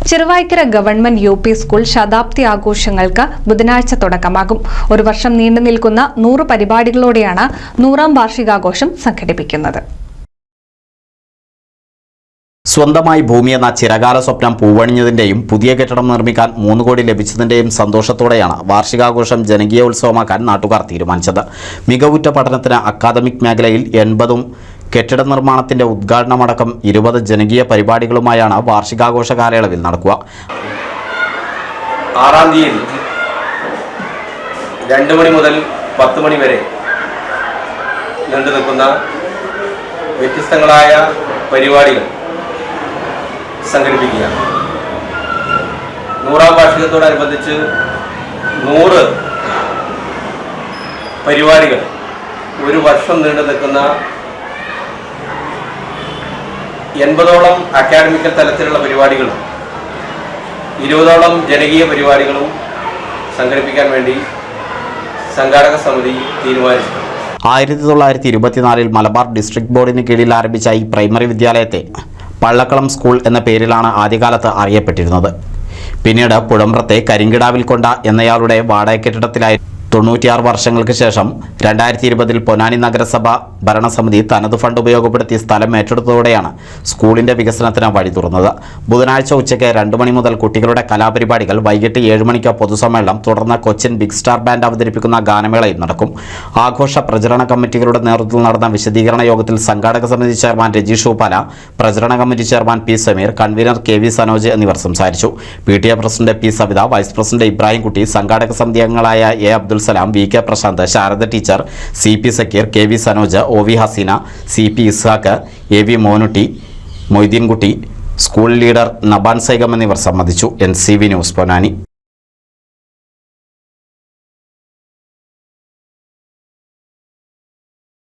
Cheruvaikkara government U P school ശതാബ്ദി ആഘോഷങ്ങൾക്ക് ബുധനാഴ്ച തുടക്കമാകും. ഒരു വർഷം നീണ്ടു നിൽക്കുന്ന 100 പരിപാടികളോടെയാണ് 100ാം വാർഷികാഘോഷം സംഘടിപ്പിക്കുന്നത്. സ്വന്തമായി ഭൂമിയെന്ന ചിരകാല സ്വപ്നം പൂവണിഞ്ഞതിന്റെയും പുതിയ കെട്ടിടം നിർമ്മിക്കാൻ 3 കോടി ലഭിച്ചതിന്റെയും സന്തോഷത്തോടെയാണ് വാർഷികാഘോഷം ജനകീയോത്സവമാക്കാൻ നാട്ടുകാർ തീരുമാനിച്ചത്. മികവുറ്റ പഠനത്തിന് അക്കാദമിക് മേഖലയിൽ 80ഉം കെട്ടിട നിർമ്മാണത്തിന്റെ ഉദ്ഘാടനമടക്കം 20 ജനകീയ പരിപാടികളുമായാണ് വാർഷികാഘോഷ കാലയളവിൽ നടക്കുക. 6-ാം തീയതി 2 മണി മുതൽ 10 മണി വരെ നീണ്ടു നിൽക്കുന്ന വ്യത്യസ്തങ്ങളായ പരിപാടികൾ സംഘടിപ്പിക്കുക. 100ാം വാർഷികത്തോടനുബന്ധിച്ച് 100 പരിപാടികൾ, ഒരു വർഷം നീണ്ടു നിൽക്കുന്ന 80ഓളം അക്കാഡമിക്കൽ തലത്തിലുള്ള പരിപാടികളും 20ഓളം ജനകീയ പരിപാടികളും സംഘടിപ്പിക്കാൻ വേണ്ടി സംഘാടക സമിതി തീരുമാനിച്ചിട്ടുണ്ട്. 1924 മലബാർ ഡിസ്ട്രിക്ട് ബോർഡിന് കീഴിൽ ആരംഭിച്ച ഈ പ്രൈമറി വിദ്യാലയത്തെ പള്ളക്കളം സ്കൂൾ എന്ന പേരിലാണ് ആദ്യകാലത്ത് അറിയപ്പെട്ടിരുന്നത്. പിന്നീട് പുഴമ്പ്രത്തെ കരിങ്കിടാവിൽ കൊണ്ട എന്നയാളുടെ വാടക കെട്ടിടത്തിലായി 96 വർഷങ്ങൾക്ക് ശേഷം 2020 പൊന്നാനി നഗരസഭ ഭരണസമിതി തനത് ഫണ്ട് ഉപയോഗപ്പെടുത്തി സ്ഥലം ഏറ്റെടുത്തതോടെയാണ് സ്കൂളിന്റെ വികസനത്തിന് വഴി തുറന്നത്. ബുധനാഴ്ച ഉച്ചയ്ക്ക് 2 മണി മുതൽ കുട്ടികളുടെ കലാപരിപാടികൾ, വൈകിട്ട് 7 മണിക്ക് പൊതുസമ്മേളനം, തുടർന്ന് കൊച്ചിൻ ബിഗ് സ്റ്റാർ ബാൻഡ് അവതരിപ്പിക്കുന്ന ഗാനമേളയും നടക്കും. ആഘോഷ പ്രചരണ കമ്മിറ്റികളുടെ നേതൃത്വത്തിൽ നടന്ന വിശദീകരണ യോഗത്തിൽ സംഘാടക സമിതി ചെയർമാൻ രജീഷ് ഉപ്പാല, പ്രചരണ committee chairman P Sameer, convener K V Sanoj എന്നിവർ സംസാരിച്ചു. PTA president P Savitha, vice president Ibrahimkutty, സംഘാടക സമിതി അംഗങ്ങളായ A Abdul Salam, V K Prasanth, Sarada teacher, CP Sakkeer, K V Sanoj, OV Haseena, CP Ishaq, AV Monutty, Moideenkutty, school leader Naban Saigam എന്നിവർ സംബന്ധിച്ചു. NCV news Ponnani.